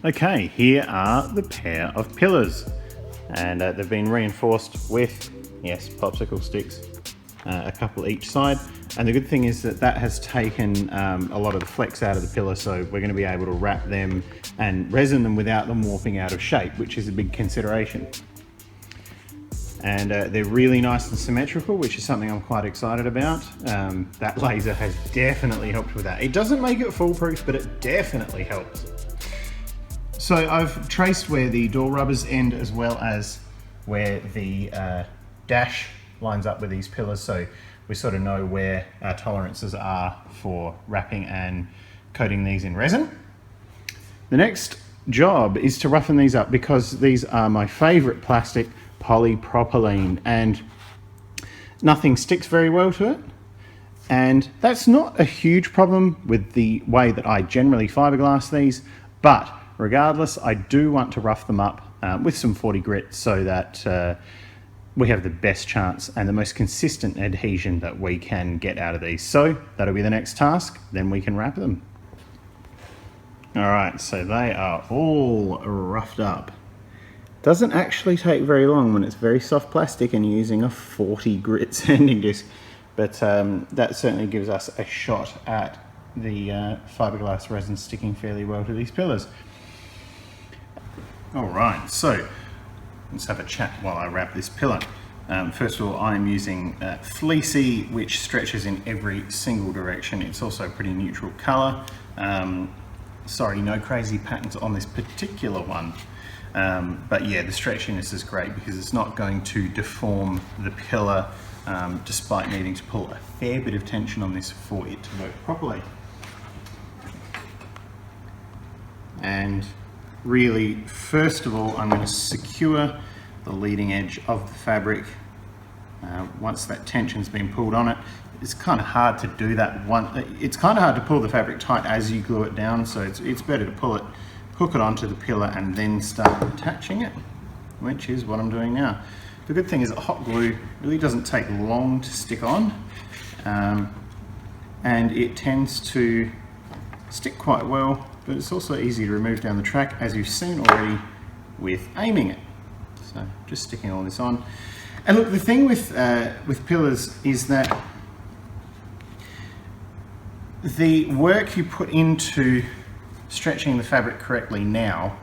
Okay, here are the pair of pillars, and they've been reinforced with, yes, popsicle sticks, a couple each side. And the good thing is that that has taken a lot of the flex out of the pillar, so we're going to be able to wrap them and resin them without them warping out of shape, which is a big consideration. And they're really nice and symmetrical, which is something I'm quite excited about. That laser has definitely helped with that. It doesn't make it foolproof, but it definitely helps. So I've traced where the door rubbers end as well as where the dash lines up with these pillars, so we sort of know where our tolerances are for wrapping and coating these in resin. The next job is to roughen these up, because these are my favorite plastic, polypropylene, and nothing sticks very well to it. And that's not a huge problem with the way that I generally fiberglass these, but regardless, I do want to rough them up with some 40 grit so that we have the best chance and the most consistent adhesion that we can get out of these. So that'll be the next task, then we can wrap them. All right, so they are all roughed up. Doesn't actually take very long when it's very soft plastic and using a 40 grit sanding disc, but that certainly gives us a shot at the fiberglass resin sticking fairly well to these pillars. All right, so let's have a chat while I wrap this pillar. First of all, I'm using fleecy, which stretches in every single direction. It's also a pretty neutral color. Sorry, no crazy patterns on this particular one. But yeah, the stretchiness is great because it's not going to deform the pillar, despite needing to pull a fair bit of tension on this for it to work properly. And really, first of all, I'm going to secure the leading edge of the fabric. Once that tension's been pulled on it, it's kind of hard to do that it's kind of hard to pull the fabric tight as you glue it down, so it's better to pull it, hook it onto the pillar and then start attaching it, which is what I'm doing now. The good thing is that hot glue really doesn't take long to stick on, and it tends to stick quite well, but it's also easy to remove down the track, as you've seen already with aiming it. So just sticking all this on. And look, the thing with pillars is that the work you put into stretching the fabric correctly now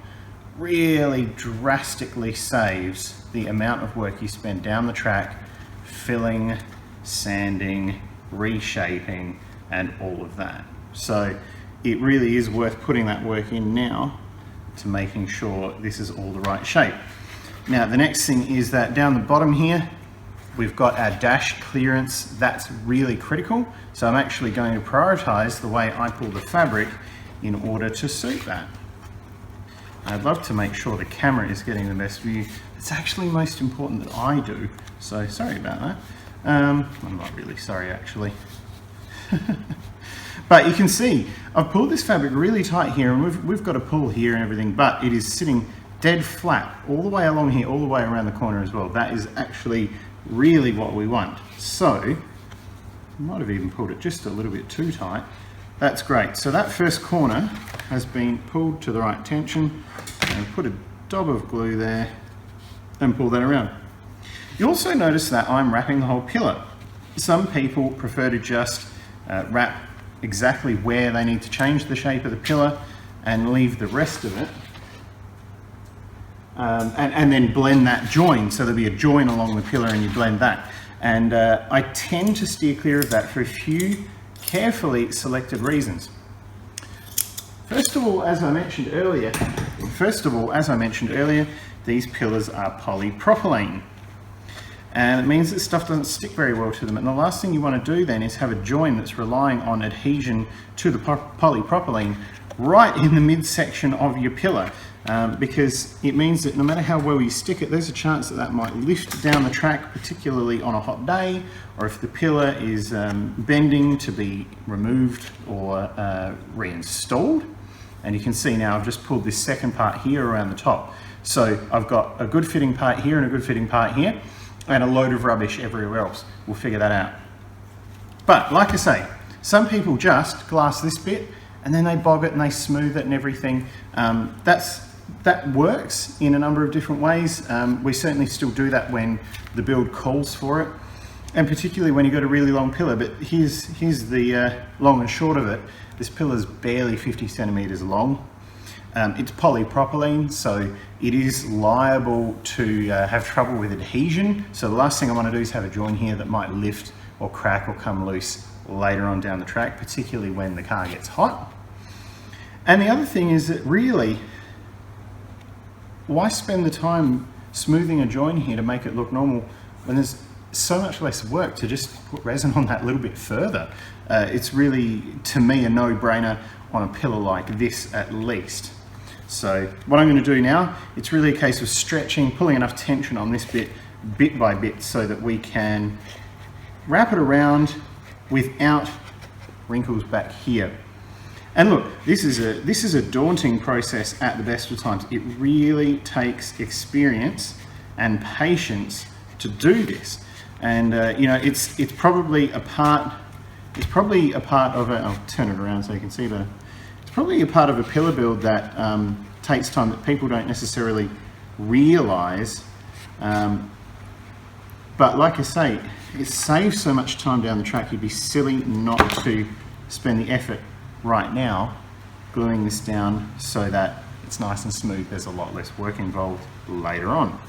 really drastically saves the amount of work you spend down the track filling, sanding, reshaping, and all of that. So it really is worth putting that work in now to making sure this is all the right shape. Now the next thing is that down the bottom here, We've got our dash clearance, that's really critical. So I'm actually going to prioritize the way I pull the fabric in order to suit that. I'd love to make sure the camera is getting the best view. It's actually most important that I do, so sorry about that. I'm not really sorry actually. But you can see, I've pulled this fabric really tight here, and we've got a pull here and everything, but it is sitting dead flat all the way along here, all the way around the corner as well. That is actually really what we want. So, I might have even pulled it just a little bit too tight. That's great. So that first corner has been pulled to the right tension, and put a dab of glue there and pull that around. You also notice that I'm wrapping the whole pillar. Some people prefer to just wrap exactly where they need to change the shape of the pillar and leave the rest of it and then blend that join. So there'll be a join along the pillar and you blend that. And I tend to steer clear of that for a few carefully selected reasons. First of all, as I mentioned earlier, these pillars are polypropylene. And it means that stuff doesn't stick very well to them. And the last thing you want to do then is have a join that's relying on adhesion to the polypropylene right in the midsection of your pillar. Because it means that no matter how well you stick it, there's a chance that that might lift down the track, particularly on a hot day, or if the pillar is bending to be removed or reinstalled. And you can see now I've just pulled this second part here around the top. So I've got a good fitting part here and a good fitting part here, and a load of rubbish everywhere else. We'll figure that out. But like I say, some people just glass this bit and then they bog it and they smooth it and everything. That works in a number of different ways. We certainly still do that when the build calls for it, and particularly when you've got a really long pillar. But here's the long and short of it. This pillar is barely 50 centimeters long. It's polypropylene, so it is liable to have trouble with adhesion. So the last thing I want to do is have a join here that might lift or crack or come loose later on down the track, particularly when the car gets hot. And the other thing is that really, why spend the time smoothing a join here to make it look normal when there's so much less work to just put resin on that little bit further? It's really, to me, a no-brainer on a pillar like this at least. So what I'm going to do now, it's really a case of stretching, pulling enough tension on this bit by bit so that we can wrap it around without wrinkles back here. And look, this is a daunting process at the best of times. It really takes experience and patience to do this. And you know, it's probably a part of a, I'll turn it around so you can see better. It's probably a part of a pillar build that takes time, that people don't necessarily realize. But like I say, it saves so much time down the track. You'd be silly not to spend the effort right now gluing this down so that it's nice and smooth. There's a lot less work involved later on.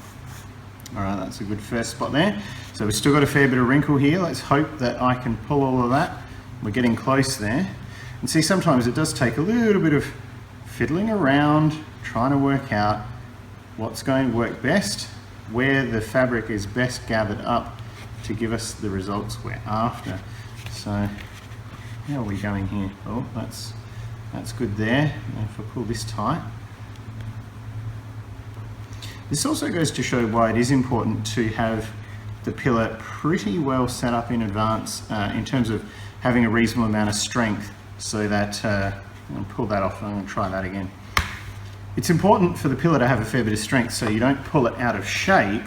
All right, that's a good first spot there. So we've still got a fair bit of wrinkle here. Let's hope that I can pull all of that. We're getting close there. And see, sometimes it does take a little bit of fiddling around, trying to work out what's going to work best, where the fabric is best gathered up to give us the results we're after. So how are we going here? Oh, that's good there. Now if I pull this tight. This also goes to show why it is important to have the pillar pretty well set up in advance in terms of having a reasonable amount of strength, so that, I'm going to pull that off and I'm going to try that again. It's important for the pillar to have a fair bit of strength so you don't pull it out of shape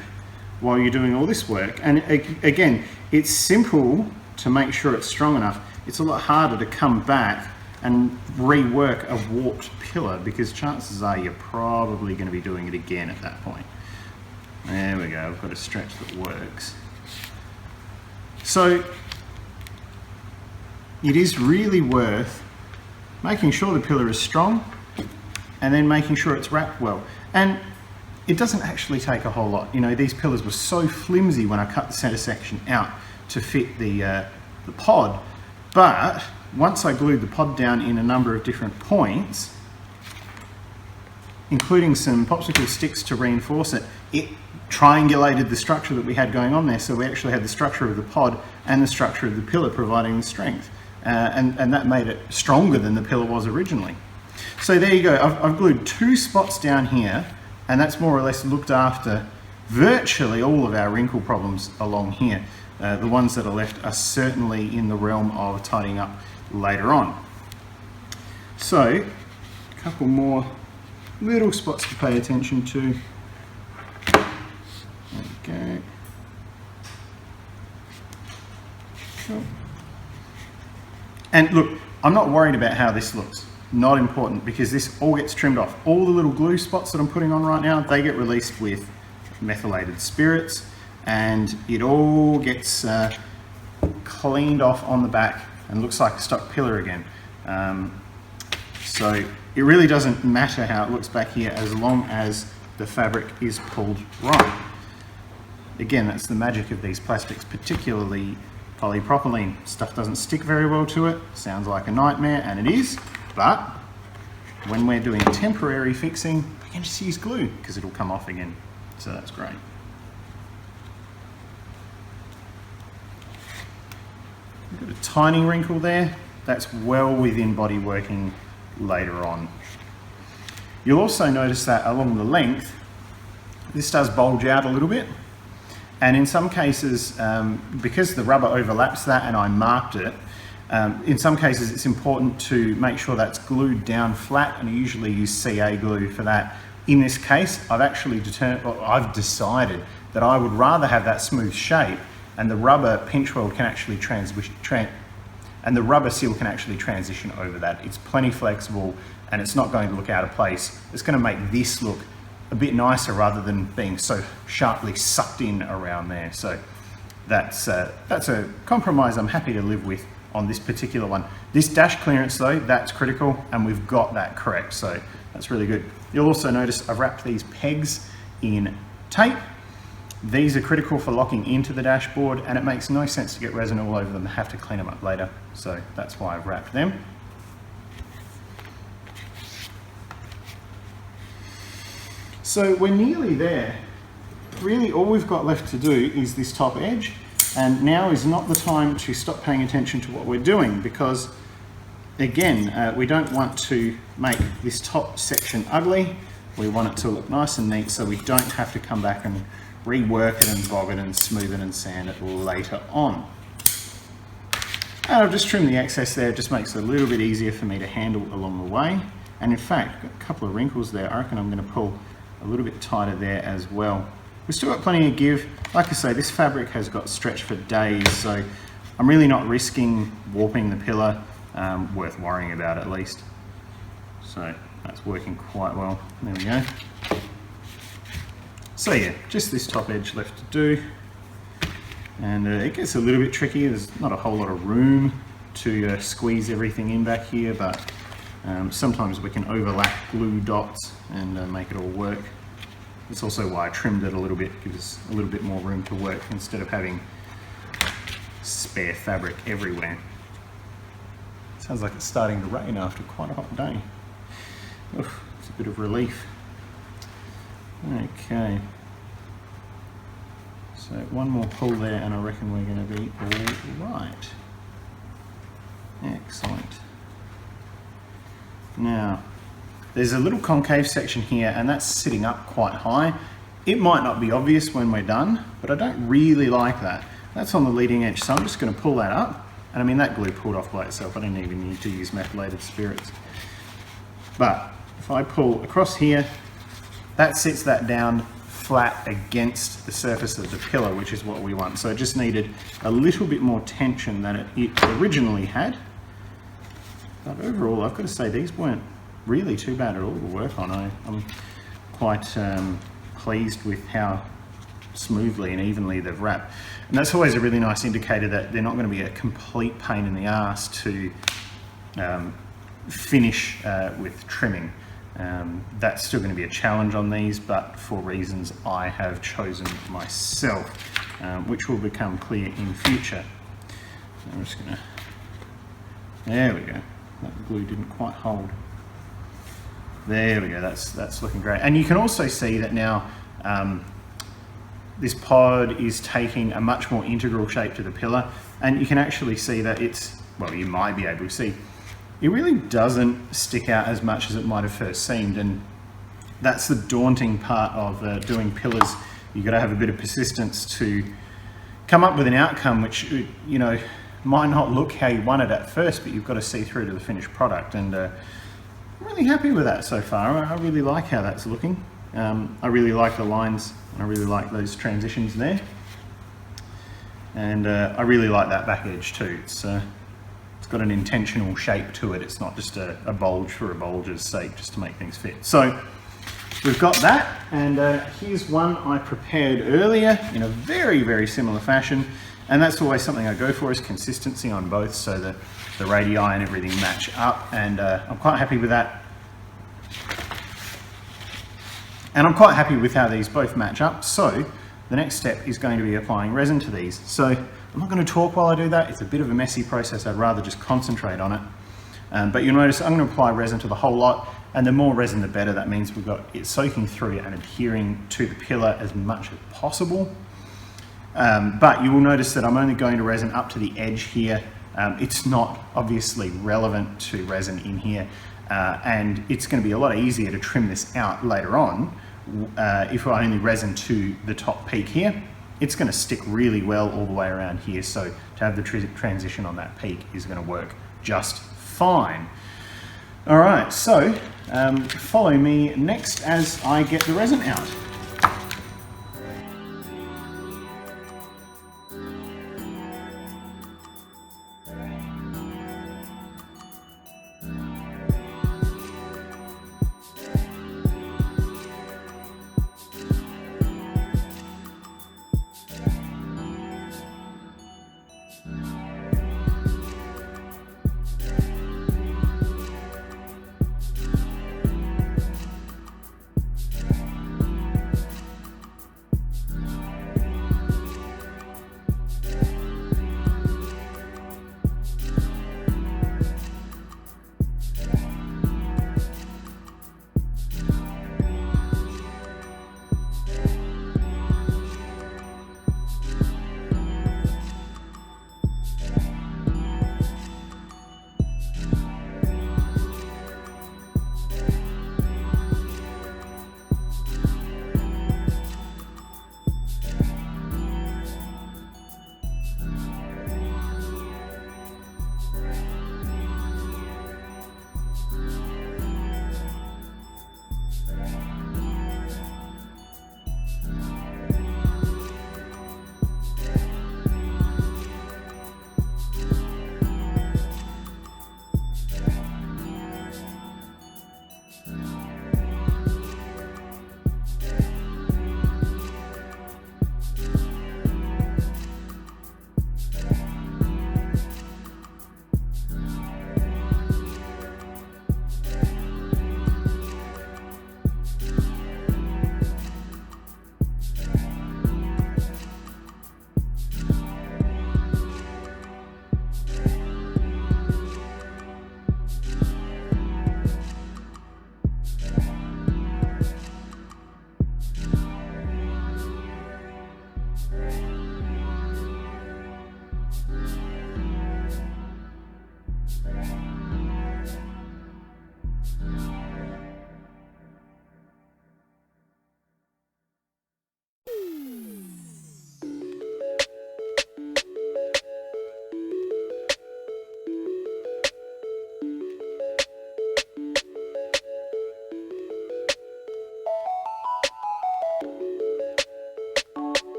while you're doing all this work. And again, it's simple to make sure it's strong enough. It's a lot harder to come back and rework a warped pillar, because chances are you're probably going to be doing it again at that point. There we go, I've got a stretch that works. So it is really worth making sure the pillar is strong and then making sure it's wrapped well. And it doesn't actually take a whole lot. You know, these pillars were so flimsy when I cut the center section out to fit the pod, but once I glued the pod down in a number of different points, including some popsicle sticks to reinforce it, it triangulated the structure that we had going on there. So we actually had the structure of the pod and the structure of the pillar providing the strength. And that made it stronger than the pillar was originally. So there you go. I've glued 2 spots down here, and that's more or less looked after virtually all of our wrinkle problems along here. The ones that are left are certainly in the realm of tidying up later on. So a couple more little spots to pay attention to. There we go. Cool. And look, I'm not worried about how this looks. Not important, because this all gets trimmed off. All the little glue spots that I'm putting on right now, they get released with methylated spirits, and it all gets cleaned off on the back and looks like a stock pillar again. So it really doesn't matter how it looks back here as long as the fabric is pulled right. Again, that's the magic of these plastics, particularly polypropylene. Stuff doesn't stick very well to it. Sounds like a nightmare, and it is, but when we're doing temporary fixing, we can just use glue because it'll come off again. So that's great. We've got a tiny wrinkle there. That's well within body working later on. You'll also notice that along the length, this does bulge out a little bit. And in some cases, because the rubber overlaps that and I marked it, in some cases it's important to make sure that's glued down flat, and I usually use CA glue for that. In this case, I've decided that I would rather have that smooth shape, and the rubber pinch weld can actually and the rubber seal can actually transition over that. It's plenty flexible, and it's not going to look out of place. It's going to make this look a bit nicer rather than being so sharply sucked in around there. So that's a compromise I'm happy to live with on this particular one. This dash clearance though, that's critical, and we've got that correct, so that's really good. You'll also notice I've wrapped these pegs in tape. These are critical for locking into the dashboard, and it makes no sense to get resin all over them and have to clean them up later. So that's why I've wrapped them. So we're nearly there. Really all we've got left to do is this top edge, and now is not the time to stop paying attention to what we're doing, because again, we don't want to make this top section ugly. We want it to look nice and neat, so we don't have to come back and rework it and bog it and smooth it and sand it later on. And I've just trimmed the excess there. It just makes it a little bit easier for me to handle along the way. And in fact, got a couple of wrinkles there. I reckon I'm going to pull a little bit tighter there as well. We've still got plenty of give. Like I say, this fabric has got stretch for days, so I'm really not risking warping the pillar. Worth worrying about at least. So that's working quite well. There we go. So yeah, just this top edge left to do. And it gets a little bit tricky. There's not a whole lot of room to squeeze everything in back here, but sometimes we can overlap glue dots and make it all work. That's also why I trimmed it a little bit, gives us a little bit more room to work instead of having spare fabric everywhere. Sounds like it's starting to rain after quite a hot day. Oof, it's a bit of relief. Okay. So one more pull there and I reckon we're going to be all right. Excellent. Now, there's a little concave section here, and that's sitting up quite high. It might not be obvious when we're done, but I don't really like that. That's on the leading edge, so I'm just going to pull that up. And I mean, that glue pulled off by itself. I don't even need to use methylated spirits. But if I pull across here, that sits that down flat against the surface of the pillar, which is what we want. So it just needed a little bit more tension than it originally had. But overall, I've got to say, these weren't really too bad at all to work on. I'm quite pleased with how smoothly and evenly they've wrapped. And that's always a really nice indicator that they're not going to be a complete pain in the ass to finish with trimming. That's still going to be a challenge on these, but for reasons I have chosen myself, which will become clear in future. So I'm just going to, there we go. That glue didn't quite hold. There we go, that's looking great. And you can also see that now this pod is taking a much more integral shape to the pillar, and you can actually see that it's, well, you might be able to see, it really doesn't stick out as much as it might have first seemed, and that's the daunting part of doing pillars. You've got to have a bit of persistence to come up with an outcome which, you know, might not look how you want it at first, but you've got to see through to the finished product, and I'm really happy with that so far. I really like how that's looking. I really like the lines, and I really like those transitions there, and I really like that back edge too. It's got an intentional shape to it. It's not just a bulge for a bulge's sake, just to make things fit. So we've got that, and here's one I prepared earlier in a very, very similar fashion, and that's always something I go for, is consistency on both, so the radii and everything match up, and I'm quite happy with that. And I'm quite happy with how these both match up. So the next step is going to be applying resin to these. So I'm not going to talk while I do that. It's a bit of a messy process. I'd rather just concentrate on it. But you'll notice I'm going to apply resin to the whole lot, and the more resin the better. That means we've got it soaking through and adhering to the pillar as much as possible. But you will notice that I'm only going to resin up to the edge here. It's not obviously relevant to resin in here, and it's going to be a lot easier to trim this out later on if I only resin to the top peak here. It's going to stick really well all the way around here, so to have the transition on that peak is going to work just fine. All right, so follow me next as I get the resin out.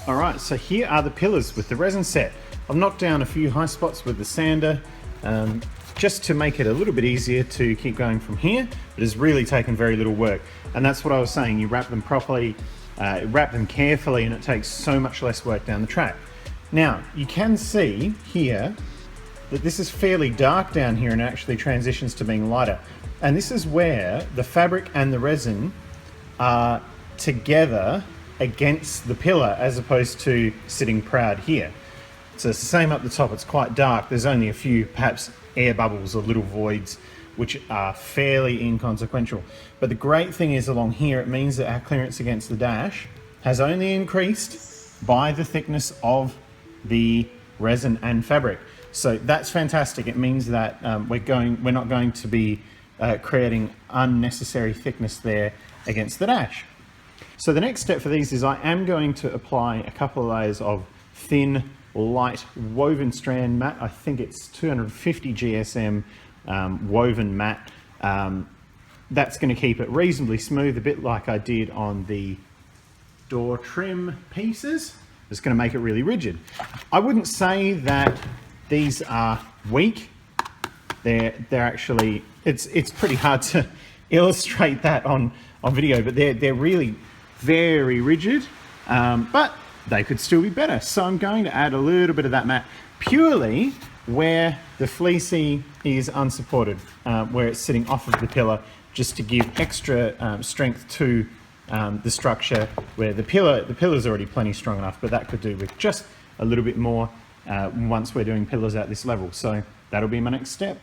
All right, so here are the pillars with the resin set. I've knocked down a few high spots with the sander just to make it a little bit easier to keep going from here, but it's really taken very little work. And that's what I was saying, you wrap them properly, wrap them carefully, and it takes so much less work down the track. Now, you can see here that this is fairly dark down here and it actually transitions to being lighter. And this is where the fabric and the resin are together against the pillar as opposed to sitting proud here. So it's the same up the top, it's quite dark. There's only a few perhaps air bubbles or little voids which are fairly inconsequential. But the great thing is along here, it means that our clearance against the dash has only increased by the thickness of the resin and fabric. So that's fantastic. It means that we're not going to be creating unnecessary thickness there against the dash. So the next step for these is I am going to apply a couple of layers of thin, light woven strand mat. I think it's 250 GSM woven mat. That's going to keep it reasonably smooth, a bit like I did on the door trim pieces. It's going to make it really rigid. I wouldn't say that these are weak. They're actually, it's pretty hard to illustrate that on video, but they're really very rigid, but they could still be better. So I'm going to add a little bit of that mat purely where the fleecy is unsupported, where it's sitting off of the pillar, just to give extra strength to the structure, where the pillar's already plenty strong enough, but that could do with just a little bit more once we're doing pillars at this level. So that'll be my next step.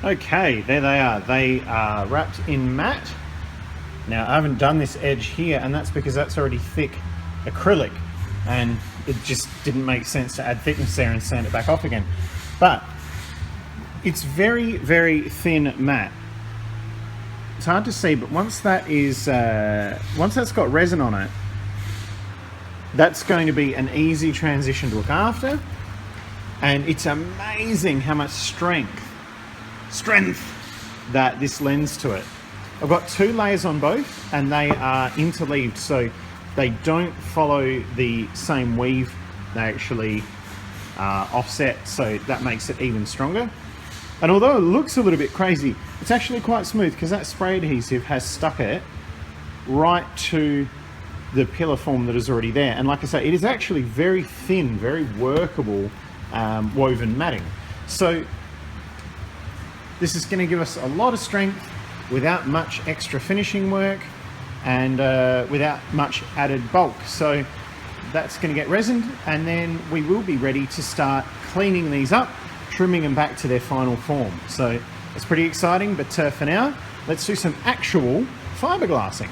Okay, there they are. They are wrapped in matte. Now, I haven't done this edge here, and that's because that's already thick acrylic, and it just didn't make sense to add thickness there and sand it back off again. But it's very, very thin matte. It's hard to see, but once that's got resin on it, that's going to be an easy transition to look after. And it's amazing how much strength that this lends to it. I've got 2 layers on both, and they are interleaved, so they don't follow the same weave. They actually offset, so that makes it even stronger. And although it looks a little bit crazy, it's actually quite smooth because that spray adhesive has stuck it right to the pillar form that is already there. And like I say, it is actually very thin, very workable woven matting. So this is going to give us a lot of strength without much extra finishing work and without much added bulk. So that's going to get resined, and then we will be ready to start cleaning these up, trimming them back to their final form. So it's pretty exciting, but for now, let's do some actual fiberglassing.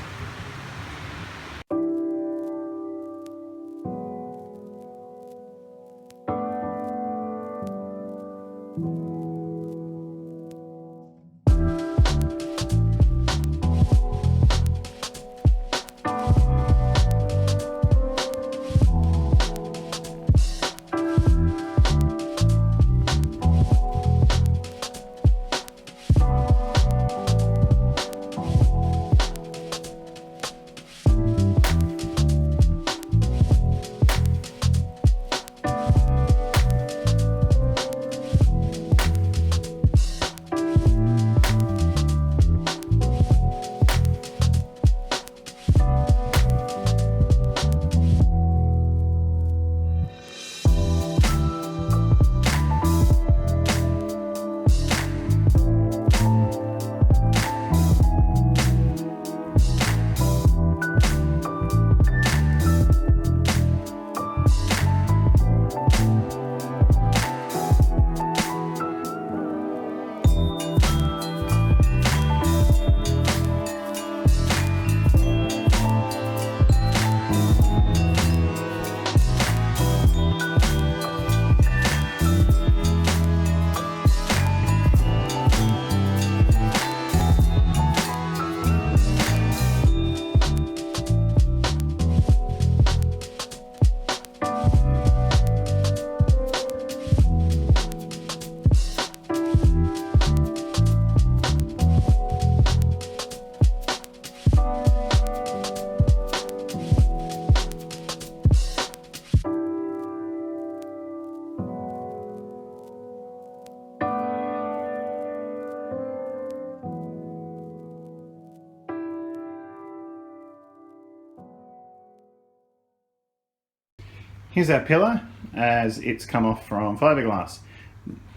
Here's our pillar as it's come off from fiberglass.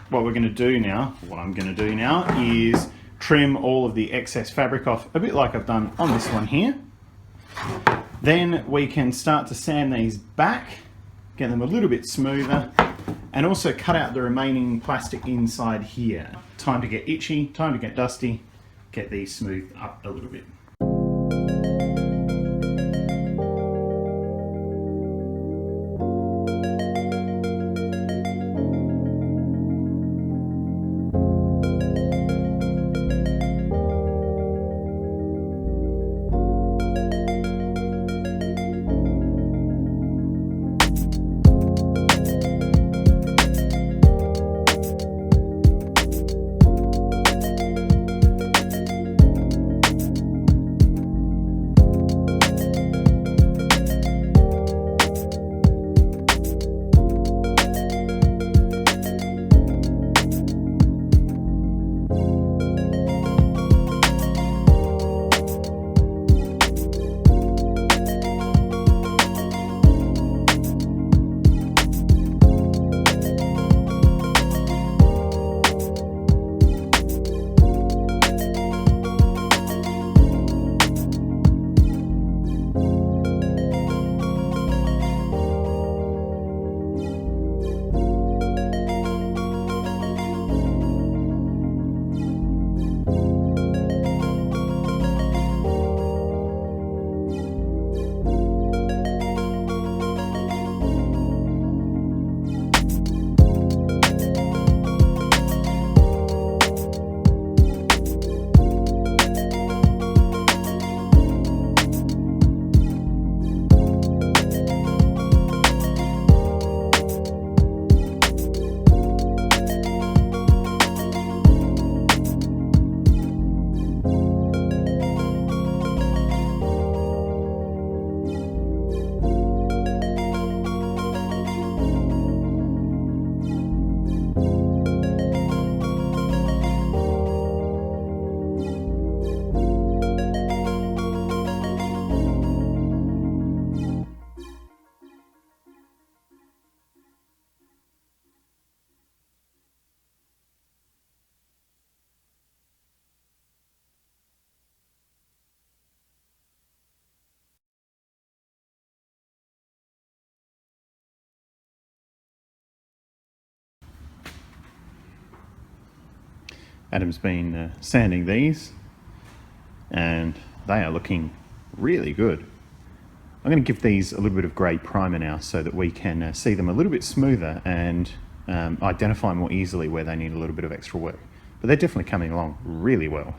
What I'm going to do now is trim all of the excess fabric off, a bit like I've done on this one here. Then we can start to sand these back, get them a little bit smoother, and also cut out the remaining plastic inside here. Time to get itchy, time to get dusty, get these smoothed up a little bit. Adam's been sanding these, and they are looking really good. I'm going to give these a little bit of grey primer now so that we can see them a little bit smoother and identify more easily where they need a little bit of extra work. But they're definitely coming along really well.